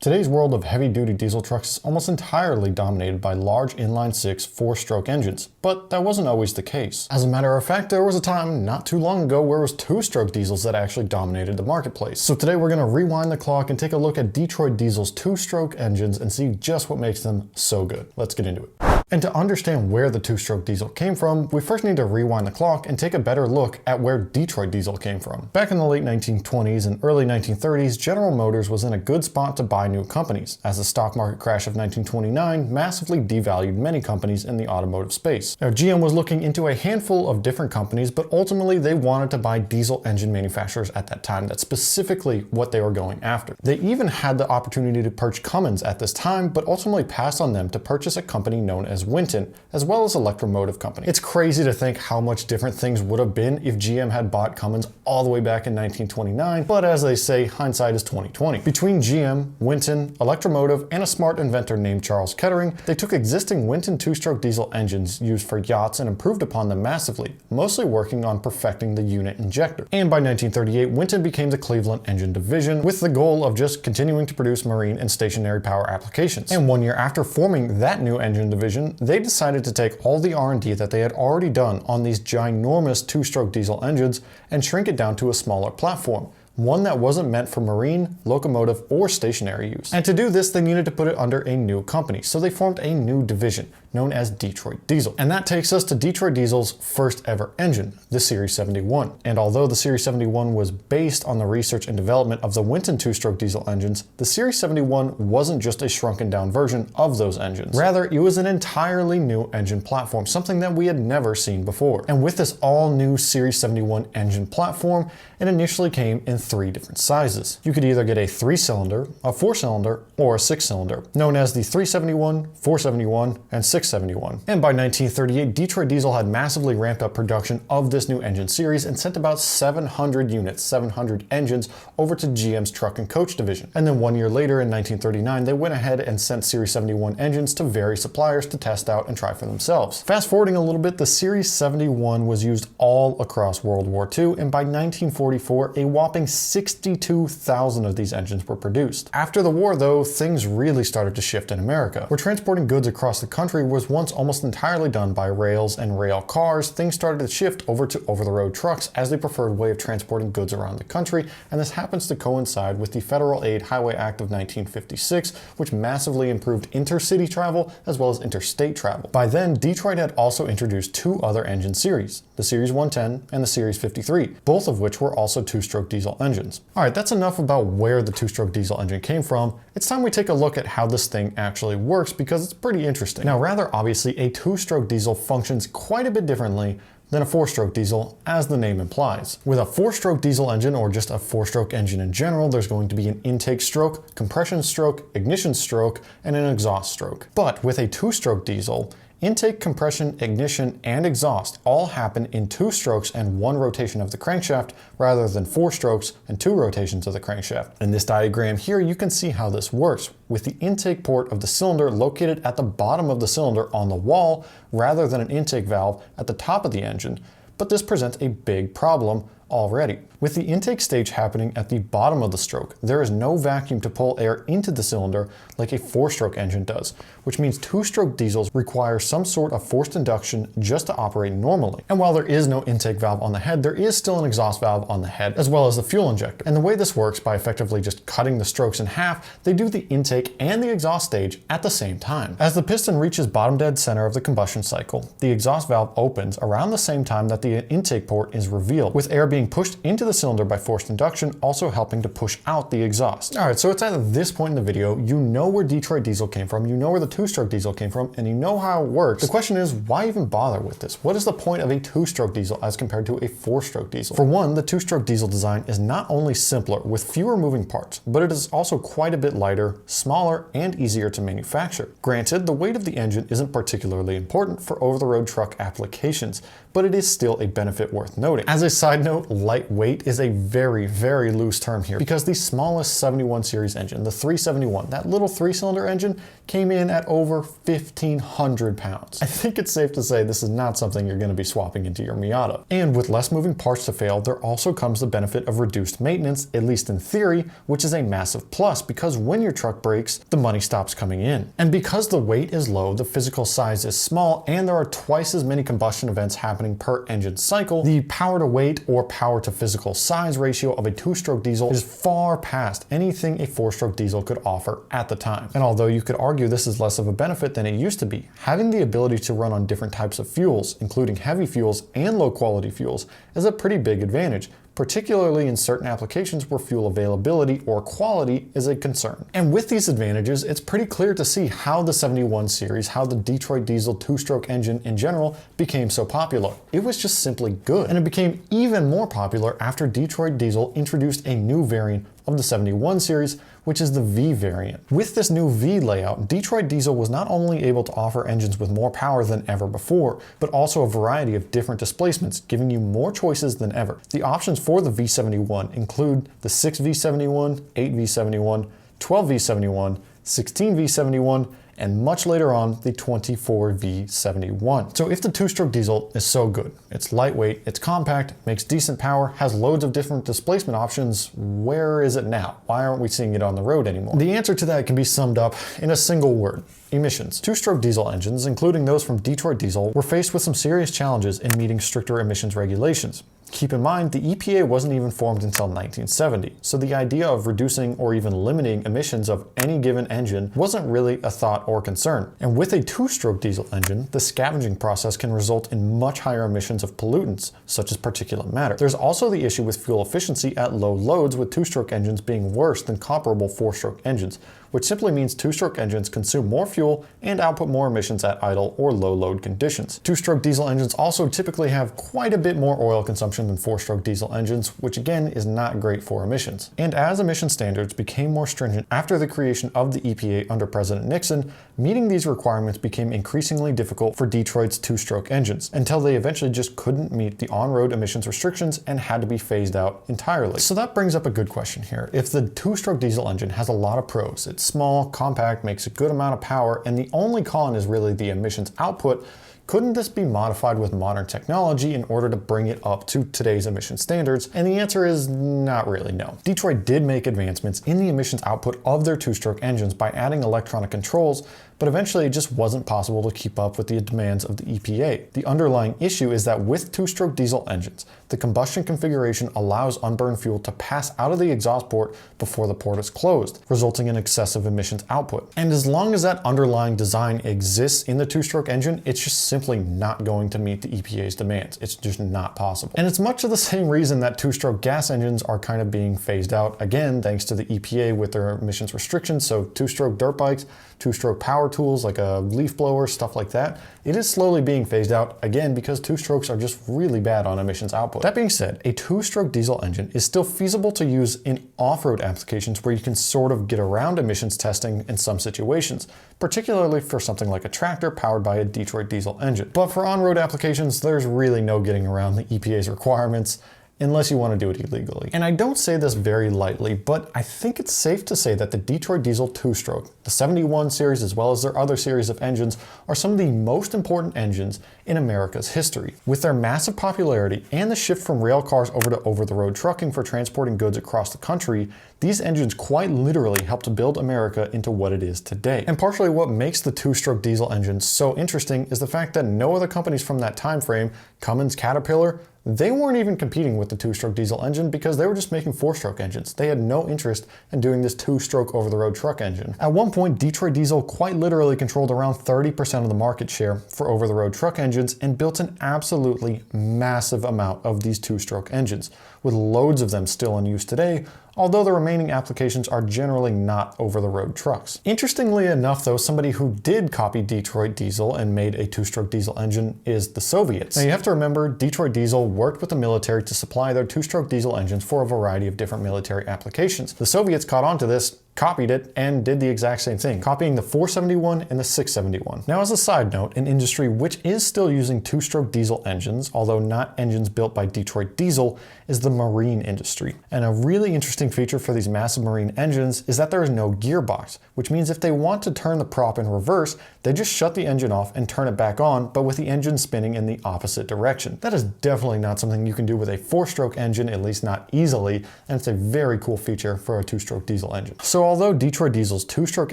Today's world of heavy-duty diesel trucks is almost entirely dominated by large inline-six four-stroke engines, but that wasn't always the case. As a matter of fact, there was a time not too long ago where it was two-stroke diesels that actually dominated the marketplace. So today we're going to rewind the clock and take a look at Detroit Diesel's two-stroke engines and see just what makes them so good. Let's get into it. And to understand where the two-stroke diesel came from, we first need to rewind the clock and take a better look at where Detroit Diesel came from. Back in the late 1920s and early 1930s, General Motors was in a good spot to buy new companies, as the stock market crash of 1929 massively devalued many companies in the automotive space. Now, GM was looking into a handful of different companies, but ultimately they wanted to buy diesel engine manufacturers at that time. That's specifically what they were going after. They even had the opportunity to purchase Cummins at this time, but ultimately passed on them to purchase a company known as Winton, as well as Electromotive Company. It's crazy to think how much different things would have been if GM had bought Cummins all the way back in 1929, but as they say, hindsight is 20/20. Between GM, Winton, Electromotive, and a smart inventor named Charles Kettering, they took existing Winton two-stroke diesel engines used for yachts and improved upon them massively, mostly working on perfecting the unit injector. And by 1938, Winton became the Cleveland Engine Division, with the goal of just continuing to produce marine and stationary power applications. And 1 year after forming that new engine division, they decided to take all the R&D that they had already done on these ginormous two-stroke diesel engines and shrink it down to a smaller platform, one that wasn't meant for marine, locomotive, or stationary use. And to do this, they needed to put it under a new company, so they formed a new division known as Detroit Diesel. And that takes us to Detroit Diesel's first ever engine, the Series 71. And although the Series 71 was based on the research and development of the Winton two-stroke diesel engines, the Series 71 wasn't just a shrunken down version of those engines. Rather, it was an entirely new engine platform, something that we had never seen before. And with this all new Series 71 engine platform, it initially came in 3 different sizes. You could either get a 3-cylinder, a 4-cylinder, or a 6-cylinder, known as the 371, 471, and 671. And by 1938, Detroit Diesel had massively ramped up production of this new engine series and sent about 700 units, 700 engines, over to GM's truck and coach division. And then 1 year later, in 1939, they went ahead and sent Series 71 engines to various suppliers to test out and try for themselves. Fast forwarding a little bit, the Series 71 was used all across World War II, and by 1944, a whopping 62,000 of these engines were produced. After the war, though, things really started to shift in America. Where transporting goods across the country was once almost entirely done by rails and rail cars, things started to shift over to over-the-road trucks as the preferred way of transporting goods around the country, and this happens to coincide with the Federal Aid Highway Act of 1956, which massively improved intercity travel as well as interstate travel. By then, Detroit had also introduced 2 other engine series, the Series 110 and the Series 53, both of which were also two-stroke diesel engines. Alright, that's enough about where the two-stroke diesel engine came from. It's time we take a look at how this thing actually works, because it's pretty interesting. Now, rather obviously, a two-stroke diesel functions quite a bit differently than a 4-stroke diesel, as the name implies. With a 4-stroke diesel engine, or just a 4-stroke engine in general, there's going to be an intake stroke, compression stroke, ignition stroke, and an exhaust stroke. But with a 2-stroke diesel, intake, compression, ignition, and exhaust all happen in 2 strokes and 1 rotation of the crankshaft, rather than 4 strokes and 2 rotations of the crankshaft. In this diagram here, you can see how this works, with the intake port of the cylinder located at the bottom of the cylinder on the wall, rather than an intake valve at the top of the engine. But this presents a big problem already. With the intake stage happening at the bottom of the stroke, there is no vacuum to pull air into the cylinder like a 4-stroke engine does, which means 2-stroke diesels require some sort of forced induction just to operate normally. And while there is no intake valve on the head, there is still an exhaust valve on the head, as well as the fuel injector. And the way this works, by effectively just cutting the strokes in half, they do the intake and the exhaust stage at the same time. As the piston reaches bottom dead center of the combustion cycle, the exhaust valve opens around the same time that the intake port is revealed, with air being pushed into the cylinder by forced induction, also helping to push out the exhaust. Alright, so it's at this point in the video, you know where Detroit Diesel came from, you know where the 2-stroke diesel came from, and you know how it works. The question is, why even bother with this? What is the point of a 2-stroke diesel as compared to a 4-stroke diesel? For one, the 2-stroke diesel design is not only simpler with fewer moving parts, but it is also quite a bit lighter, smaller, and easier to manufacture. Granted, the weight of the engine isn't particularly important for over-the-road truck applications, but it is still a benefit worth noting. As a side note, note, lightweight is a very, very loose term here because the smallest 71 series engine, the 371, that little 3-cylinder engine, came in at over 1,500 pounds. I think it's safe to say this is not something you're going to be swapping into your Miata. And with less moving parts to fail, there also comes the benefit of reduced maintenance, at least in theory, which is a massive plus because when your truck breaks, the money stops coming in. And because the weight is low, the physical size is small, and there are twice as many combustion events happening per engine cycle, the power to weight or power to physical size ratio of a 2-stroke diesel is far past anything a 4-stroke diesel could offer at the time. And although you could argue this is less of a benefit than it used to be, having the ability to run on different types of fuels, including heavy fuels and low quality fuels, is a pretty big advantage, particularly in certain applications where fuel availability or quality is a concern. And with these advantages, it's pretty clear to see how the 71 series, how the Detroit diesel 2-stroke engine in general became so popular. It was just simply good. And it became even more popular after Detroit diesel introduced a new variant of the 71 series, which is the V variant. With this new V layout, Detroit diesel was not only able to offer engines with more power than ever before, but also a variety of different displacements, giving you more choices than ever. The options for the V71 include the 6V71, 8V71, 12V71, 16V71, and much later on, the 24V71. So if the 2-stroke diesel is so good, it's lightweight, it's compact, makes decent power, has loads of different displacement options, where is it now? Why aren't we seeing it on the road anymore? The answer to that can be summed up in a single word: emissions. 2-stroke diesel engines, including those from Detroit diesel, were faced with some serious challenges in meeting stricter emissions regulations. Keep in mind, the EPA wasn't even formed until 1970, so the idea of reducing or even limiting emissions of any given engine wasn't really a thought or concern. And with a 2-stroke diesel engine, the scavenging process can result in much higher emissions of pollutants, such as particulate matter. There's also the issue with fuel efficiency at low loads, with 2-stroke engines being worse than comparable 4-stroke engines, which simply means 2-stroke engines consume more fuel and output more emissions at idle or low load conditions. 2-stroke diesel engines also typically have quite a bit more oil consumption than 4-stroke diesel engines, which again is not great for emissions. And as emission standards became more stringent after the creation of the EPA under President Nixon, meeting these requirements became increasingly difficult for Detroit's 2-stroke engines, until they eventually just couldn't meet the on-road emissions restrictions and had to be phased out entirely. So that brings up a good question here. If the 2-stroke diesel engine has a lot of pros, it's small, compact, makes a good amount of power, and the only con is really the emissions output, couldn't this be modified with modern technology in order to bring it up to today's emission standards? And the answer is not really no. Detroit did make advancements in the emissions output of their 2-stroke engines by adding electronic controls, but eventually it just wasn't possible to keep up with the demands of the EPA. The underlying issue is that with 2-stroke diesel engines, the combustion configuration allows unburned fuel to pass out of the exhaust port before the port is closed, resulting in excessive emissions output. And as long as that underlying design exists in the 2-stroke engine, it's just simply not going to meet the EPA's demands. It's just not possible. And it's much of the same reason that 2-stroke gas engines are kind of being phased out, again, thanks to the EPA with their emissions restrictions. So 2-stroke dirt bikes, 2-stroke power tools like a leaf blower, stuff like that, it is slowly being phased out, again, because 2-strokes are just really bad on emissions output. That being said, a 2-stroke diesel engine is still feasible to use in off-road applications where you can sort of get around emissions testing in some situations, particularly for something like a tractor powered by a Detroit diesel engine. But for on-road applications, there's really no getting around the EPA's requirements, unless you want to do it illegally. And I don't say this very lightly, but I think it's safe to say that the Detroit diesel 2-stroke, the 71 series as well as their other series of engines, are some of the most important engines in America's history. With their massive popularity and the shift from rail cars over to over-the-road trucking for transporting goods across the country, these engines quite literally helped to build America into what it is today. And partially what makes the 2-stroke diesel engine so interesting is the fact that no other companies from that time frame, Cummins, Caterpillar, they weren't even competing with the 2-stroke diesel engine because they were just making 4-stroke engines. They had no interest in doing this 2-stroke over-the-road truck engine. At one point, Detroit diesel quite literally controlled around 30% of the market share for over-the-road truck engines and built an absolutely massive amount of these 2-stroke engines, with loads of them still in use today, although the remaining applications are generally not over-the-road trucks. Interestingly enough though, somebody who did copy Detroit diesel and made a 2-stroke diesel engine is the Soviets. Now you have to remember, Detroit diesel worked with the military to supply their 2-stroke diesel engines for a variety of different military applications. The Soviets caught on to this, copied it and did the exact same thing, copying the 471 and the 671. Now, as a side note, an industry which is still using two-stroke diesel engines, although not engines built by Detroit Diesel, is the marine industry. And a really interesting feature for these massive marine engines is that there is no gearbox, which means if they want to turn the prop in reverse, they just shut the engine off and turn it back on, but with the engine spinning in the opposite direction. That is definitely not something you can do with a four-stroke engine, at least not easily, and it's a very cool feature for a two-stroke diesel engine. So although Detroit Diesel's two-stroke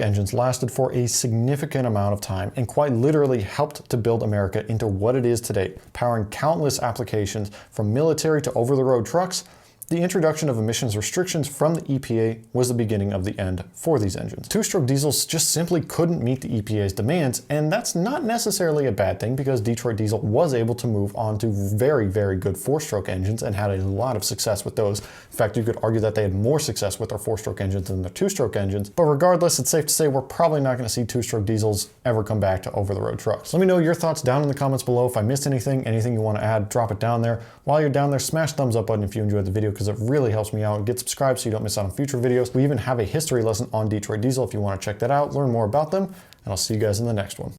engines lasted for a significant amount of time and quite literally helped to build America into what it is today, powering countless applications from military to over-the-road trucks, the introduction of emissions restrictions from the EPA was the beginning of the end for these engines. Two-stroke diesels just simply couldn't meet the EPA's demands, and that's not necessarily a bad thing because Detroit Diesel was able to move on to very, very good four-stroke engines and had a lot of success with those. In fact, you could argue that they had more success with their four-stroke engines than their two-stroke engines, but regardless, it's safe to say we're probably not going to see two-stroke diesels ever come back to over-the-road trucks. Let me know your thoughts down in the comments below. If I missed anything you want to add, drop it down there. While you're down there, smash the thumbs up button if you enjoyed the video, because it really helps me out. Get subscribed so you don't miss out on future videos. We even have a history lesson on Detroit Diesel if you want to check that out, learn more about them, and I'll see you guys in the next one.